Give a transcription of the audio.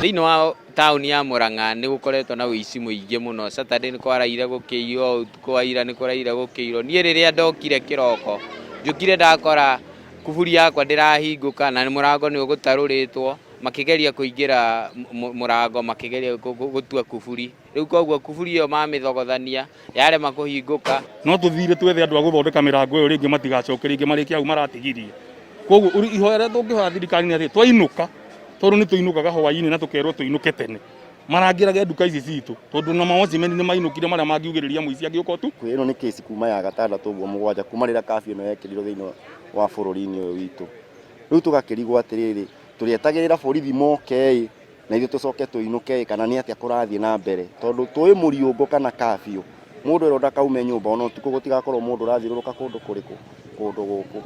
Thĩinĩ wa taũni ya Mũrang'a nĩ gũkoretwo na ũici mũingĩ mũno. Saturday nĩ kwaraire gũkĩiywo, ũtukũ wa ira nĩ kũraire gũkĩiywo. Niĩ rĩrĩa ndokire kĩroko, njũkire ndakora kuburi yakwa ndĩrahingũka na mũrango nĩ ũgũtarũrĩtwo, makĩgeria kũingĩra mũrango, makĩgeria gũtua kuburi. Rĩu koguo kuburi ĩyo mamĩthogothania, yarema kũhingũka. No tũthire twethe andũ a gũthondeka mĩrango ĩyo rĩngĩ matigacoke rĩngĩ marĩkia hau maratigirie. Koguo ihoya rĩrĩa tũngĩhoya thirikari nĩ atĩ twainũka, tondũ nĩ tũinũkaga hwaĩ-inĩ na tũkerwo tũinũke tene. Marangĩrage nduka ici citũ tondũ na mawacimeni nĩ mainũkire marĩa mangiugĩrĩria mũici angĩũka tu. Ĩno nĩ kĩci kuma ya gatandatũ ũguo mũgwanja kuma rĩrĩa kabiũ ĩno yekĩrirwo thĩinĩ wa bũrũri-inĩ ũyũ witũ. Rĩu tũgakĩrigwo atĩrĩrĩ, tũrĩetagĩrĩra borithi moke na ithuĩ tũcoke tũinũke kana nĩ atĩa kũrathiĩ na mbere, tondũ tũĩ mũriũngo kana kabiũ mũndũ ĩro ndakaume nyũmba ona ũtukũ gũtigakorwo mũndũ ũrathiũrũrũka kũndũ kũrĩkũ kũndũ gũkũ.